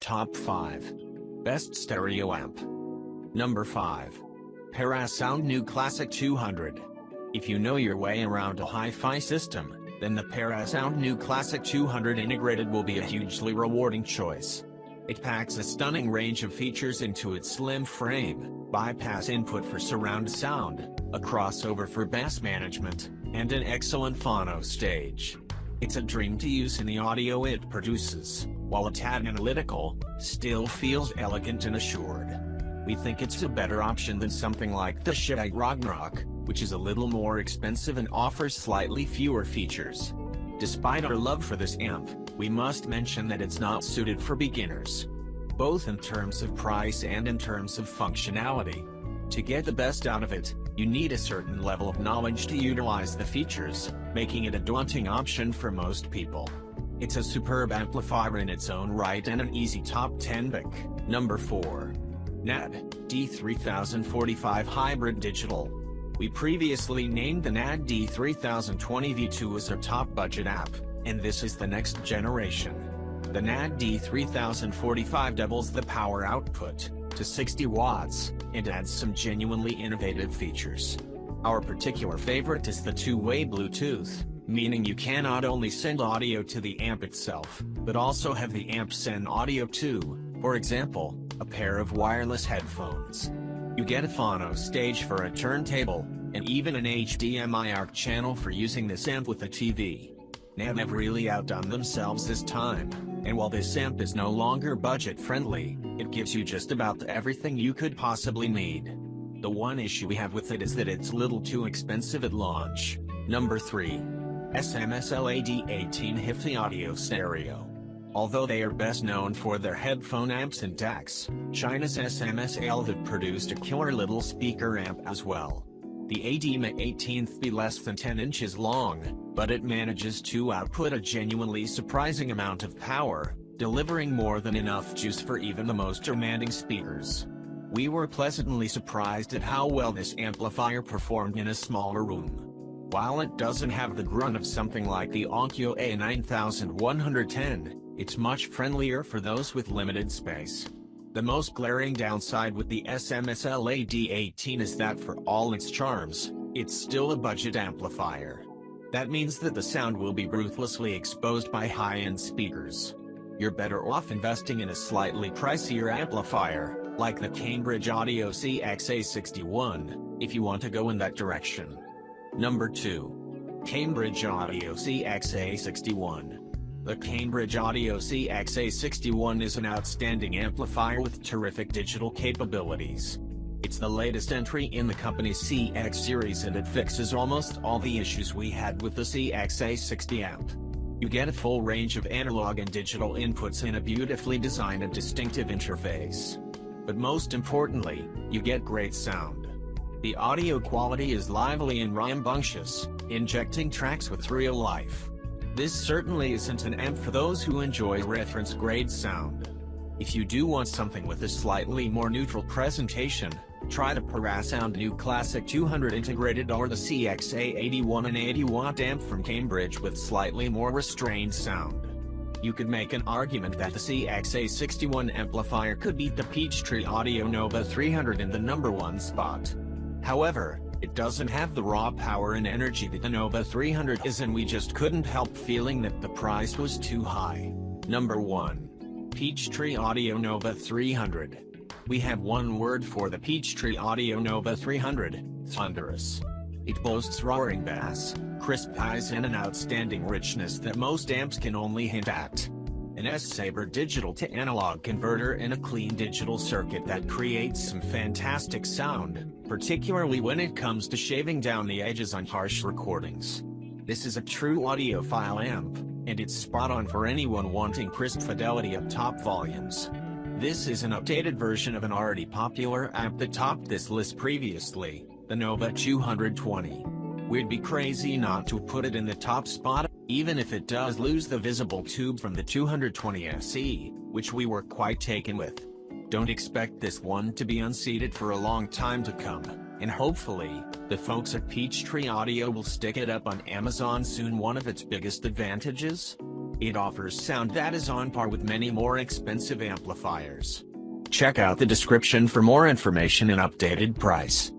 Top 5. Best Stereo Amp. Number 5. Parasound New Classic 200. If you know your way around a hi-fi system, then the Parasound New Classic 200 integrated will be a hugely rewarding choice. It packs a stunning range of features into its slim frame: bypass input for surround sound, a crossover for bass management, and an excellent phono stage. It's a dream to use in the audio it produces, while a tad analytical, still feels elegant and assured. We think it's a better option than something like the Shitty Ragnarok, which is a little more expensive and offers slightly fewer features. Despite our love for this amp, we must mention that it's not suited for beginners, both in terms of price and in terms of functionality. To get the best out of it, you need a certain level of knowledge to utilize the features, making it a daunting option for most people. It's a superb amplifier in its own right and an easy top 10 pick. Number 4. NAD D3045 Hybrid Digital. We previously named the NAD D3020 V2 as our top budget app, and this is the next generation. The NAD D3045 doubles the power output to 60 watts, and adds some genuinely innovative features. Our particular favorite is the two-way Bluetooth, meaning you can not only send audio to the amp itself, but also have the amp send audio to, for example, a pair of wireless headphones. You get a phono stage for a turntable, and even an HDMI ARC channel for using this amp with a TV. NAD have really outdone themselves this time, and while this amp is no longer budget-friendly, it gives you just about everything you could possibly need. The one issue we have with it is that it's a little too expensive at launch. Number 3. S.M.S.L AD18 HiFi Audio Stereo. Although they are best known for their headphone amps and DACs, China's S.M.S.L have produced a killer little speaker amp as well. The AD18 be less than 10 inches long, but it manages to output a genuinely surprising amount of power, delivering more than enough juice for even the most demanding speakers. We were pleasantly surprised at how well this amplifier performed in a smaller room. While it doesn't have the grunt of something like the Onkyo A9110, it's much friendlier for those with limited space. The most glaring downside with the S.M.S.L AD18 is that for all its charms, it's still a budget amplifier. That means that the sound will be ruthlessly exposed by high-end speakers. You're better off investing in a slightly pricier amplifier, like the Cambridge Audio CX-A61, if you want to go in that direction. Number 2. Cambridge Audio CX-A61. The Cambridge Audio CX-A61 is an outstanding amplifier with terrific digital capabilities. It's the latest entry in the company's CX series, and it fixes almost all the issues we had with the CX-A60 amp. You get a full range of analog and digital inputs in a beautifully designed and distinctive interface. But most importantly, you get great sound. The audio quality is lively and rambunctious, injecting tracks with real life. This certainly isn't an amp for those who enjoy reference-grade sound. If you do want something with a slightly more neutral presentation, try the Parasound New Classic 200 integrated or the CX-A81, an 80-watt amp from Cambridge with slightly more restrained sound. You could make an argument that the CX-A61 amplifier could beat the Peachtree Audio Nova 300 in the number 1 spot. However, it doesn't have the raw power and energy that the Nova 300 is, and we just couldn't help feeling that the price was too high. Number 1. Peachtree Audio Nova 300. We have one word for the Peachtree Audio Nova 300, thunderous. It boasts roaring bass, crisp highs, and an outstanding richness that most amps can only hint at. An S-Saber digital to analog converter and a clean digital circuit that creates some fantastic sound, particularly when it comes to shaving down the edges on harsh recordings. This is a true audiophile amp, and it's spot on for anyone wanting crisp fidelity at top volumes. This is an updated version of an already popular amp that topped this list previously, the Nova 220. We'd be crazy not to put it in the top spot, even if it does lose the visible tube from the 220 SE, which we were quite taken with. Don't expect this one to be unseated for a long time to come, and hopefully, the folks at Peachtree Audio will stick it up on Amazon soon. One of its biggest advantages? It offers sound that is on par with many more expensive amplifiers. Check out the description for more information and updated price.